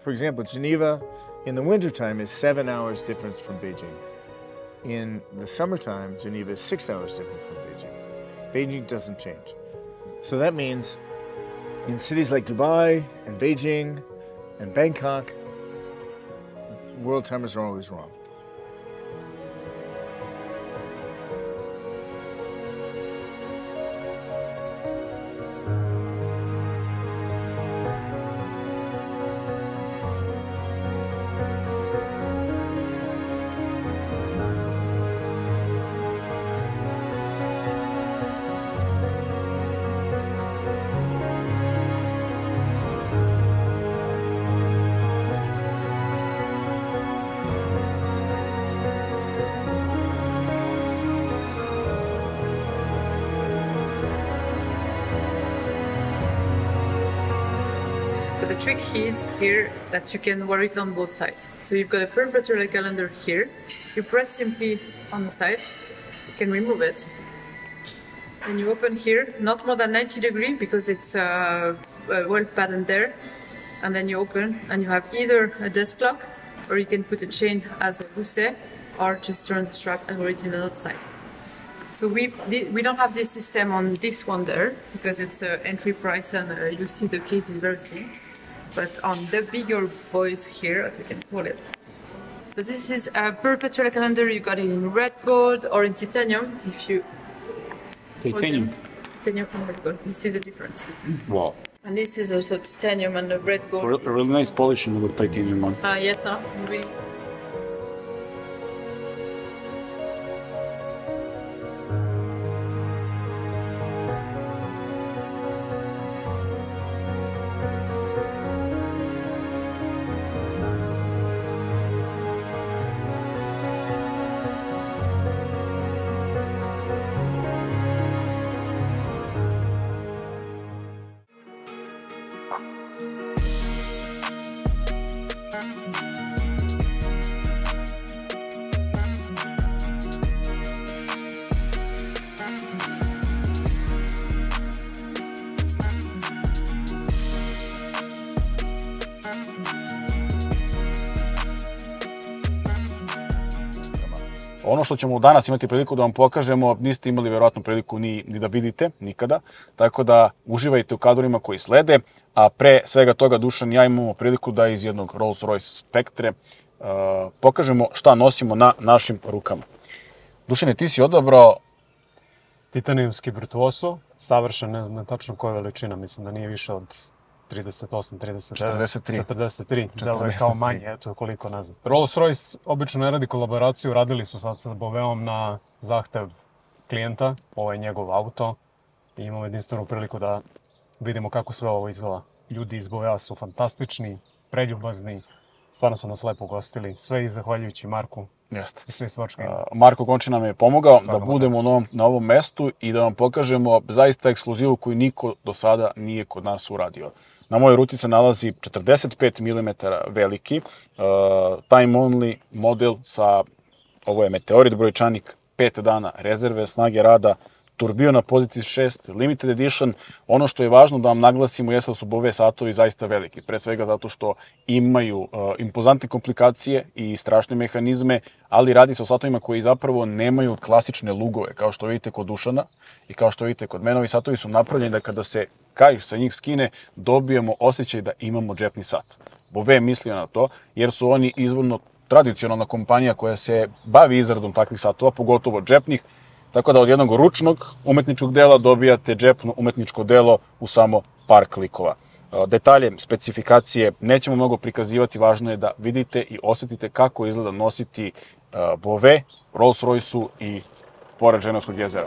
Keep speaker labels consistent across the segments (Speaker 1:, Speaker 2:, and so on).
Speaker 1: For example, Geneva in the wintertime is 7 hours difference from Beijing. In the summertime, Geneva is 6 hours different from Beijing. Beijing doesn't change. So that means in cities like Dubai and Beijing and Bangkok, world timers are always wrong.
Speaker 2: But the trick is here that you can wear it on both sides. So you've got a perpetual calendar here. You press simply on the side. You can remove it. Then you open here, not more than 90 degrees because it's well patterned there. And then you open and you have either a desk clock or you can put a chain as a gousset or just turn the strap and wear it in the other side. So we don't have this system on this one there because it's entry price and you see the case is very thin. But on the bigger boys here, as we can call it. But this is a perpetual calendar. You got it in red gold or in titanium. If you
Speaker 3: Titanium.
Speaker 2: Titanium and red gold, you see the difference.
Speaker 3: Wow.
Speaker 2: And this is also titanium and the red gold.
Speaker 3: A really nice polishing with titanium one.
Speaker 2: Yes, really.
Speaker 3: Ono što ćemo danas imati priliku da vam pokažemo, niste imali vjerojatno priliku ni da vidite nikada, tako da uživajte u kadrovima koji slede, a pre svega toga Dušan i ja imamo priliku da iz jednog Rolls-Royce Spectre pokažemo šta nosimo na našim rukama. Dušane, ti si odabrao
Speaker 4: titanijumski virtuoso, savršen, ne znam tačno koja veličina, mislim da nije više od 38, 43, delo je kao manje, eto koliko ne znam. Rolls-Royce obično ne radi kolaboraciju, radili su sad sa Bovetom na zahtev klijenta, ovo je njegov auto i imamo jedinstvenu priliku da vidimo kako sve ovo izgleda. Ljudi iz Boveta su fantastični, preljubazni, stvarno su nas lepo ugostili, sve i zahvaljujući Marku.
Speaker 3: Jeste.
Speaker 4: I svi svačka.
Speaker 3: Marko Gonči nam je pomogao da budemo na ovom mestu i da vam pokažemo zaista ekskluzivu koju niko do sada nije kod nas uradio. Na mojoj ruci se nalazi 45 mm veliki, time only model sa, ovo je meteorit brojčanik, 5 dana rezerve, snage rada, turbio na poziciji 6, limited edition. Ono što je važno da vam naglasimo jeste da su Bovet satovi zaista veliki, pre svega zato što imaju impozantne komplikacije i strašne mehanizme, ali radi se o satovima koji zapravo nemaju klasične lugove, kao što vidite kod Dušana i kao što vidite kod mene. Ovi satovi su napravljeni da kada se kaiš sa njih skine, dobijemo osjećaj da imamo džepni sat. Bovet je mislio na to, jer su oni izvorno tradicionalna kompanija koja se bavi izradom takvih satova, pogotovo džepnih, tako da od jednog ručnog umetničkog dela dobijate džepno umetničko delo u samo par klikova. Detalje, specifikacije nećemo mnogo prikazivati, važno je da vidite i osjetite kako izgleda nositi Bovet, Rolls-Royce-u i pored Ženevskog jezera.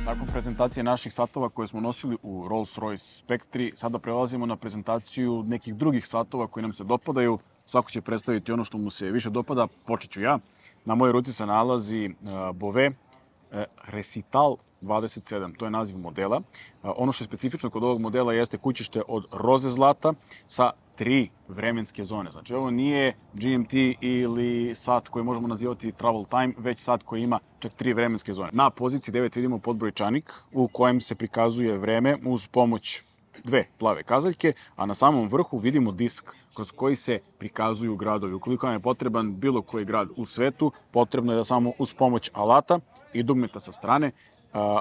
Speaker 3: Nakon prezentacije naših satova koje smo nosili u Rolls-Royce Spectre, sada prelazimo na prezentaciju nekih drugih satova koji nam se dopadaju. Svako će predstaviti ono što mu se više dopada, počet ću ja. Na mojoj ruci se nalazi Bovet Recital 27, to je naziv modela. Ono što je specifično kod ovog modela jeste kućište od roze zlata sa 3 vremenske zone. Znači, ovo nije GMT ili sat koji možemo nazivati travel time, već sat koji ima čak 3 vremenske zone. Na poziciji 9 vidimo podbrojčanik u kojem se prikazuje vreme uz pomoć 2 plave kazaljke, a na samom vrhu vidimo disk kroz koji se prikazuju gradovi. Ukoliko vam je potreban bilo koji grad u svetu, potrebno je da samo uz pomoć alata i dugmeta sa strane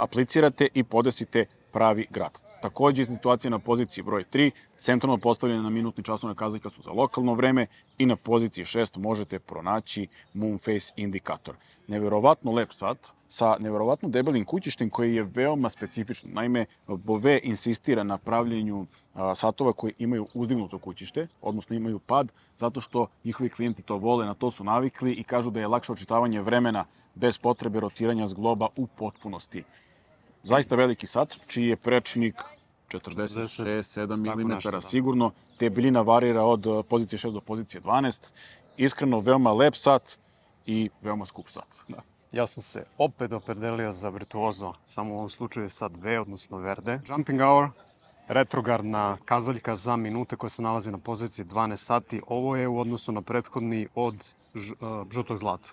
Speaker 3: aplicirate i podesite pravi grad. Takođe, situacija na poziciji broj 3, centralno postavljena minutni časovna kazaljka su za lokalno vreme i na poziciji 6 možete pronaći moon face indikator. Neverovatno lep sat sa neverovatno debelim kućištem koji je veoma specifičan. Naime, Bovet insistira na pravljenju satova koji imaju uzdignuto kućište, odnosno imaju pad, zato što njihovi klijenti to vole, na to su navikli i kažu da je lakše očitavanje vremena bez potrebe rotiranja zgloba u potpunosti. Zaista veliki sat, čiji je prečnik 46-7 mm sigurno. Debljina varira od pozicije 6 do pozicije 12. Iskreno, veoma lep sat i veoma skup sat. Da.
Speaker 4: Ja sam se opet opredelio za virtuozo, samo u ovom slučaju je sat V, odnosno verde. Jumping hour, retrogradna kazaljka za minute koja se nalazi na poziciji 12 sati. Ovo je u odnosu na prethodni od žutog zlata.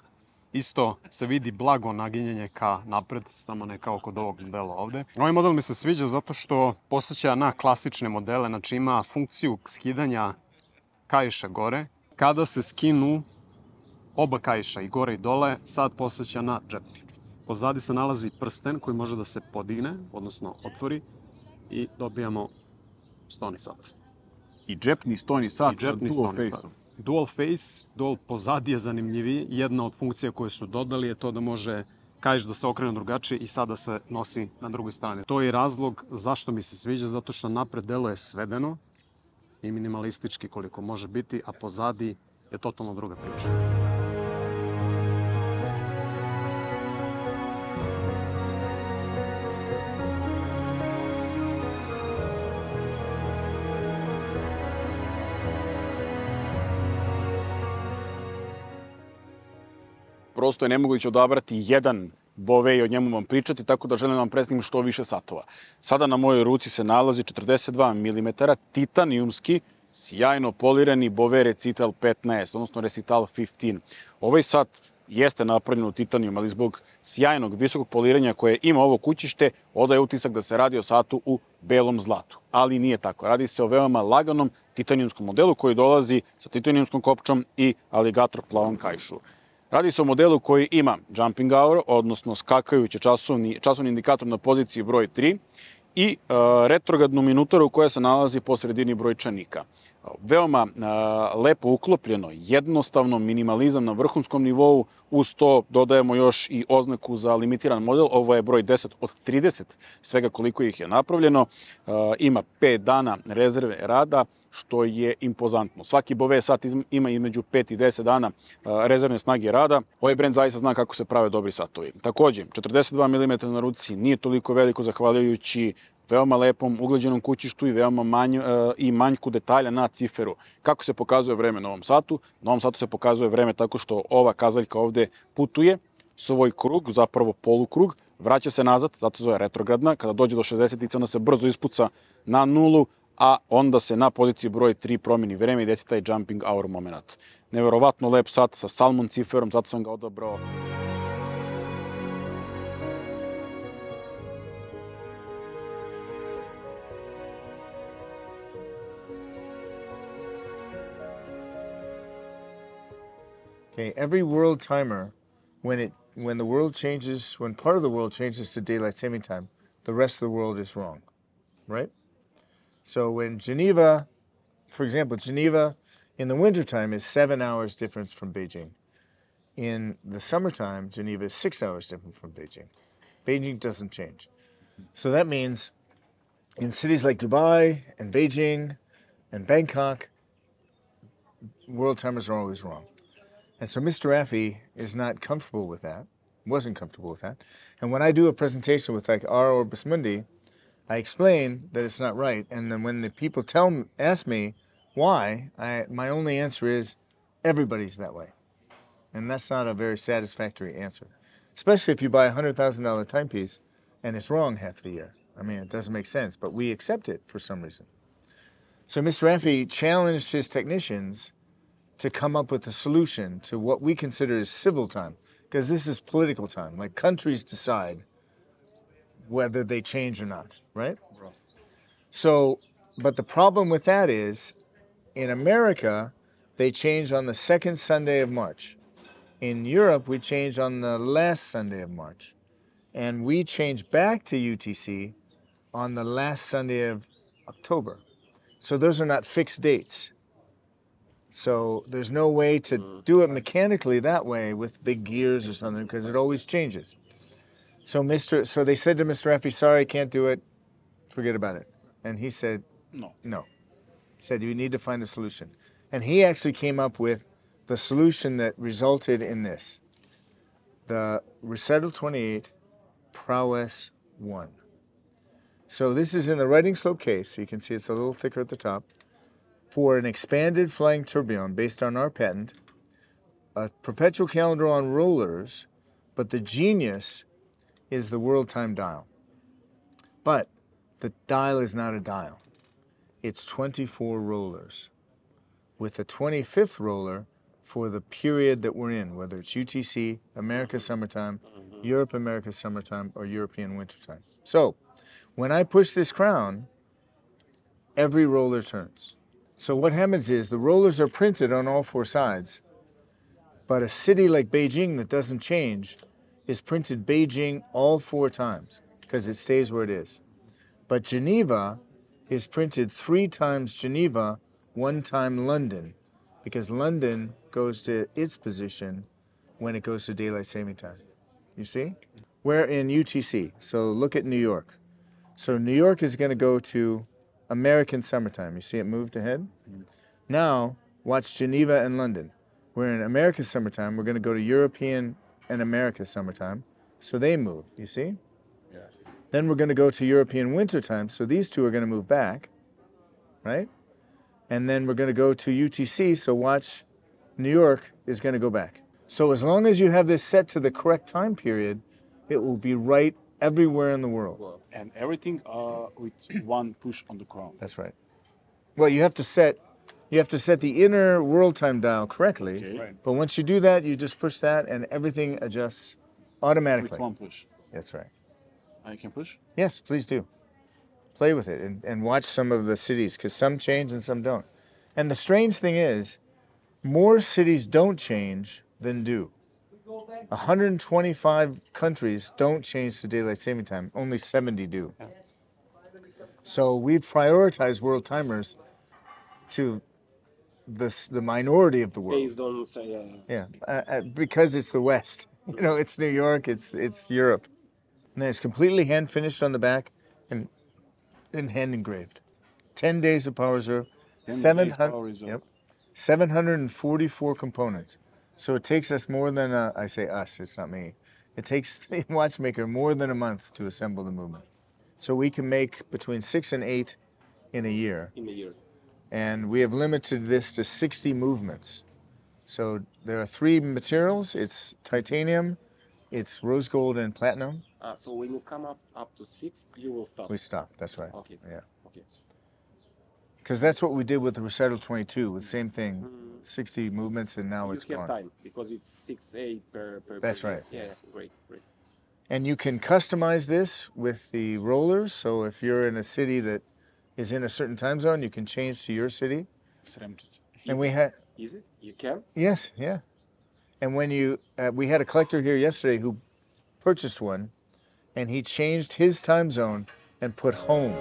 Speaker 4: Isto se vidi blago naginjenje ka napred, samo ne kao kod ovog modela ovde. Ovaj model mi se sviđa zato što posjeća na klasične modele, znači ima funkciju skidanja kaiša gore. Kada se skinu oba kaiša i gore i dole, sad posjeća na džep. Pozadi se nalazi prsten koji može da se podigne, odnosno otvori i dobijamo stoni sat.
Speaker 3: I džepni stoni sat sa dual face-om.
Speaker 4: Dual face, dual pozadi je zanimljiviji. Jedna od funkcija koje su dodali je to da može kaiš da se okrene drugačije i sada se nosi na drugoj strani. To je razlog zašto mi se sviđa, zato što napred delo je svedeno i minimalistički koliko može biti, a pozadi je totalno druga priča.
Speaker 3: Prosto je nemoguće odabrati jedan Bovet i o njemu vam pričati, tako da želim da vam predstavim što više satova. Sada na mojoj ruci se nalazi 42 mm titanijumski, sjajno polirani Bovet Recital 15, odnosno Recital 15. Ovaj sat jeste napravljen u titanijum, ali zbog sjajnog visokog poliranja koje ima ovo kućište, odaje utisak da se radi o satu u belom zlatu. Ali nije tako. Radi se o veoma laganom titanijumskom modelu koji dolazi sa titanijumskom kopčom i aligator plavom kaišu. Radi se o modelu koji ima jumping hour, odnosno skakajući časovni indikator na poziciji broj 3 i retrogradnu minutaru koja se nalazi po sredini brojčanika. Veoma lepo uklopljeno, jednostavno minimalizam na vrhunskom nivou, uz to dodajemo još i oznaku za limitiran model, ovo je broj 10 od 30, svega koliko ih je napravljeno, ima 5 dana rezerve rada, što je impozantno. Svaki Bovet sat ima između 5 i 10 dana rezervne snage rada. Ovaj brend zaista zna kako se prave dobri satovi. Takođe, 42 mm na ruci nije toliko veliko zahvaljujući veoma lepom uglađenom kućištu i manjku detalja na ciferu. Kako se pokazuje vreme na ovom satu? Na ovom satu se pokazuje vreme tako što ova kazaljka ovde putuje svoj krug, zapravo polukrug, vraća se nazad, zato se zove retrogradna. Kada dođe do 60-ice, ona se brzo ispuca na nulu, a onda se na poziciji broj 3 promeni vreme i desi taj jumping hour moment. Neverovatno lep sat sa salmon ciferom, zato sam ga odabrao.
Speaker 1: Okay, every world timer, when the world changes, when part of the world changes to daylight saving time, the rest of the world is wrong, right? So when Geneva, for example, Geneva in the wintertime is 7 hours difference from Beijing. In the summertime, Geneva is 6 hours different from Beijing. Beijing doesn't change. So that means in cities like Dubai and Beijing and Bangkok, world timers are always wrong. And so Mr. Raffi is not comfortable with that, wasn't comfortable with that. And when I do a presentation with like our Orbis Mundi, I explain that it's not right. And then when the people ask me why, my only answer is, Everybody's that way. And that's not a very satisfactory answer, especially if you buy a $100,000 timepiece and it's wrong half the year. I mean, it doesn't make sense, but we accept it for some reason. So Mr. Raffi challenged his technicians to come up with a solution to what we consider as civil time, because this is political time. Like, countries decide whether they change or not, right? So, but the problem with that is, in America, they change on the second Sunday of March. In Europe, we change on the last Sunday of March. And we change back to UTC on the last Sunday of October. So those are not fixed dates. So there's no way to do it mechanically that way with big gears or something, because it always changes. So they said to Mr. Raffi, sorry, can't do it. Forget about it. And he said, no. He said, you need to find a solution. And he actually came up with the solution that resulted in this. The Recital 28 Prowess 1. So this is in the writing slope case. So you can see it's a little thicker at the top. For an expanded flying tourbillon based on our patent, a perpetual calendar on rollers, but the genius is the world time dial. But the dial is not a dial. It's 24 rollers, with a 25th roller for the period that we're in, whether it's UTC, America summertime, Europe, America summertime, or European wintertime. So when I push this crown, every roller turns. So what happens is the rollers are printed on all four sides, but a city like Beijing that doesn't change is printed Beijing all four times because it stays where it is. But Geneva is printed 3 times Geneva, 1 time London, because London goes to its position when it goes to daylight saving time. You see? We're in UTC, so look at New York. So New York is going to go to American summertime. You see it moved ahead? Now, watch Geneva and London. We're in American summertime. We're going to go to European and America summertime. So they move, you see?
Speaker 3: Yes.
Speaker 1: Then we're going to go to European wintertime. So these two are going to move back, right? And then we're going to go to UTC. So watch, New York is going to go back. So as long as you have this set to the correct time period, it will be right everywhere in the world.
Speaker 3: And everything with one push on the crown.
Speaker 1: That's right. Well, you have to set the inner world time dial correctly.
Speaker 3: Okay. Right.
Speaker 1: But once you do that, you just push that and everything adjusts automatically.
Speaker 3: With one push.
Speaker 1: That's right.
Speaker 3: I can push?
Speaker 1: Yes, please do. Play with it and watch some of the cities, because some change and some don't. And the strange thing is, more cities don't change than do. 125 countries don't change to daylight saving time. Only 70 do. So we've prioritized world timers to the minority of the world.
Speaker 5: Based on,
Speaker 1: Because it's the West. You know, it's New York, it's Europe. And then it's completely hand finished on the back and hand engraved. 10 days of power reserve. 744 components. So it takes us more than I say us, it's not me. It takes the watchmaker more than a month to assemble the movement. So we can make between 6 and 8 in a year. And we have limited this to 60 movements. So there are 3 materials. It's titanium, it's rose gold, and platinum.
Speaker 5: So when you come up to 6, you will stop?
Speaker 1: We stop, that's right.
Speaker 5: Okay.
Speaker 1: Yeah.
Speaker 5: Okay.
Speaker 1: Because that's what we did with the Recital 22, with the same thing, 60 movements, and now it's
Speaker 5: You have
Speaker 1: gone.
Speaker 5: time, because it's 6, 8 per
Speaker 1: That's
Speaker 5: per
Speaker 1: right.
Speaker 5: year. Yes, great.
Speaker 1: And you can customize this with the rollers. So if you're in a city that is in a certain time zone, you can change to your city. And we had...
Speaker 5: Is it? You can?
Speaker 1: Yes, yeah. And when we had a collector here yesterday who purchased one, and he changed his time zone and put home.